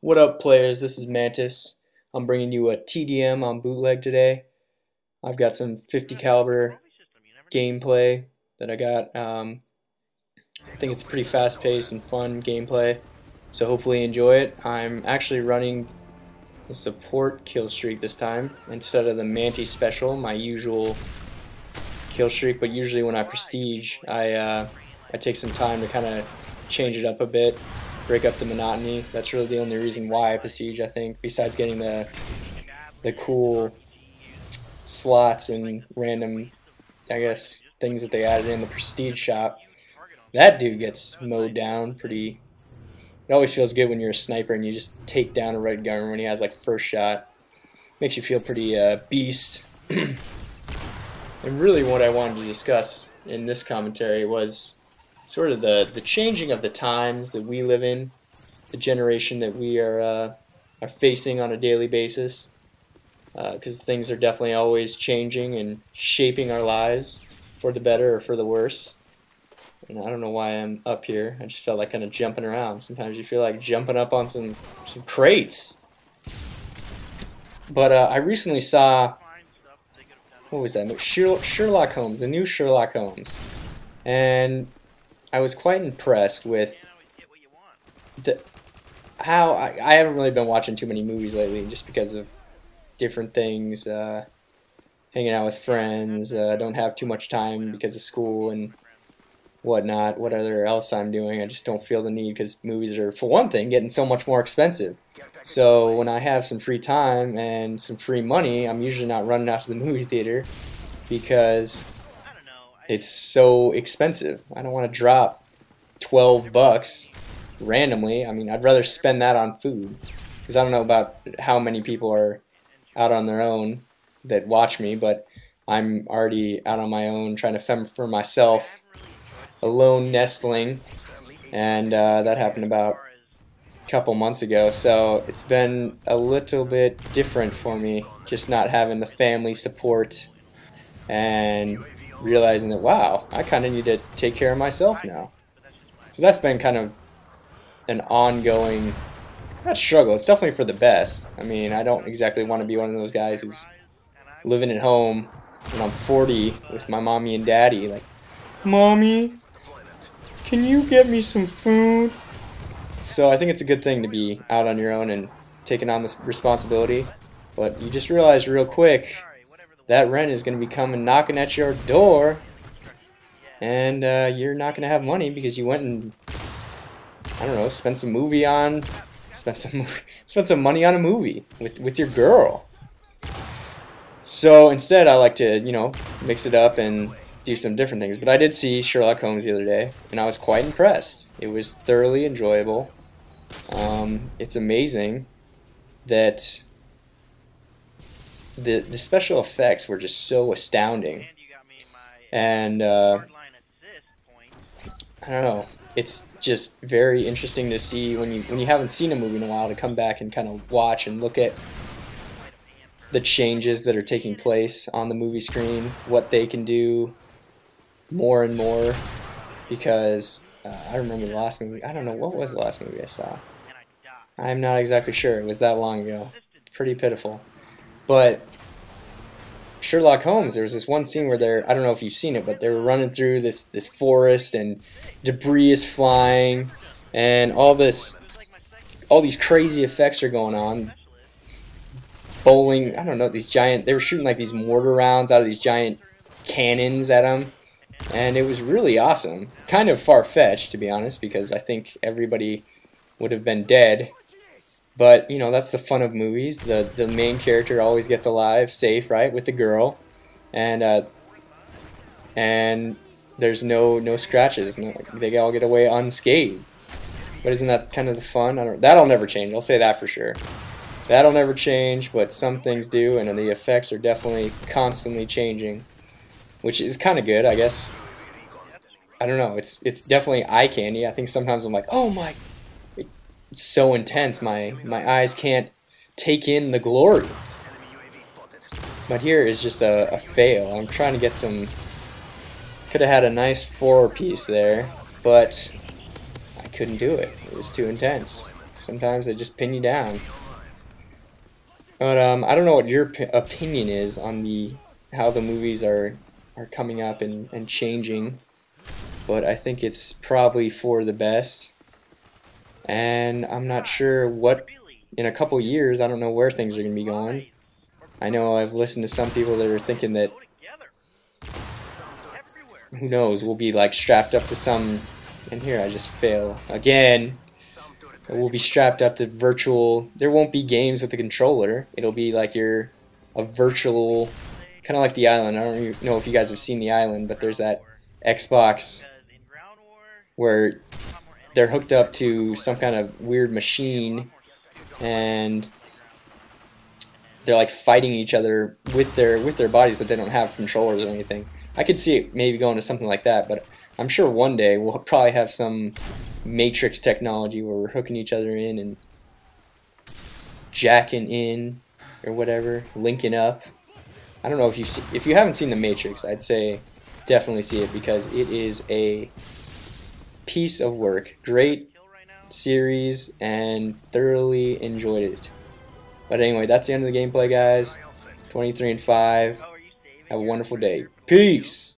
What up, players? This is Mantis. I'm bringing you a TDM on bootleg today. I've got some 50 caliber gameplay that I got. I think it's pretty fast-paced and fun gameplay, so hopefully enjoy it. I'm actually running the support kill streak this time instead of the mantis special, my usual kill streak. But usually when I prestige, I take some time to kind of change it up a bit, break up the monotony. That's really the only reason why I prestige, I think, besides getting the cool slots and random, I guess, things that they added in the prestige shop. That dude gets mowed down pretty. It always feels good when you're a sniper and you just take down a red gunner when he has like first shot. Makes you feel pretty beast. And really what I wanted to discuss in this commentary was sort of the changing of the times that we live in, the generation that we are facing on a daily basis, because things are definitely always changing and shaping our lives for the better or for the worse. And I don't know why I'm up here. I just felt like kind of jumping around. Sometimes you feel like jumping up on some crates. But I recently saw, what was that? Sherlock Holmes, the new Sherlock Holmes. And I was quite impressed with how I haven't really been watching too many movies lately just because of different things, hanging out with friends, don't have too much time because of school and whatnot, whatever else I'm doing. I just don't feel the need because movies are, for one thing, getting so much more expensive. So when I have some free time and some free money, I'm usually not running out to the movie theater because it's so expensive. I don't want to drop 12 bucks randomly. I mean, I'd rather spend that on food, because I don't know about how many people are out on their own that watch me, but I'm already out on my own trying to fend for myself, a lone nestling, and that happened about a couple months ago. So it's been a little bit different for me, just not having the family support and realizing that, wow, I kind of need to take care of myself now. So that's been kind of an ongoing, not struggle, it's definitely for the best. I mean, I don't exactly want to be one of those guys who's living at home when I'm 40 with my mommy and daddy, like, Mommy, can you get me some food? So I think it's a good thing to be out on your own and taking on this responsibility. But you just realize real quick that rent is going to be coming knocking at your door, and you're not going to have money because you went and, I don't know, spent some money on a movie with your girl. So instead, I like to, you know, mix it up and do some different things. But I did see Sherlock Holmes the other day, and I was quite impressed. It was thoroughly enjoyable. It's amazing that the special effects were just so astounding, and I don't know, it's just very interesting to see when you haven't seen a movie in a while, to come back and kind of watch and look at the changes that are taking place on the movie screen, what they can do more and more. Because I remember the last movie, I don't know, what was the last movie I saw? I'm not exactly sure, it was that long ago. Pretty pitiful. But Sherlock Holmes, there was this one scene where I don't know if you've seen it, but they were running through this forest and debris is flying and all these crazy effects are going on. Bowling, I don't know, they were shooting like these mortar rounds out of these giant cannons at them, and it was really awesome. Kind of far-fetched, to be honest, because I think everybody would have been dead. But, you know, that's the fun of movies. The main character always gets alive, safe, right, with the girl, and there's no scratches. They all get away unscathed. But isn't that kind of the fun? That'll never change. I'll say that for sure. That'll never change, but some things do, and the effects are definitely constantly changing, which is kind of good, I guess. I don't know. It's definitely eye candy. I think sometimes I'm like, oh my. It's so intense, my eyes can't take in the glory. But here is just a fail. I'm trying to get some, could have had a nice 4-piece there, but I couldn't do it. It was too intense. Sometimes they just pin you down. But I don't know what your opinion is on how the movies are coming up and changing, but I think it's probably for the best. And I'm not sure what, in a couple years, I don't know where things are going to be going. I know I've listened to some people that are thinking that, who knows, we'll be like strapped up to some, and here I just fail again. We'll be strapped up to virtual, there won't be games with the controller. It'll be like a virtual, kind of like The Island. I don't even know if you guys have seen The Island, but there's that Xbox where they're hooked up to some kind of weird machine and they're like fighting each other with their bodies, but they don't have controllers or anything. I could see it maybe going to something like that, but I'm sure one day we'll probably have some Matrix technology where we're hooking each other in and jacking in or whatever, linking up. I don't know if you haven't seen The Matrix, I'd say definitely see it because it is a piece of work. Great series and thoroughly enjoyed it. But anyway, that's the end of the gameplay, guys. 23-5. Have a wonderful day. Peace!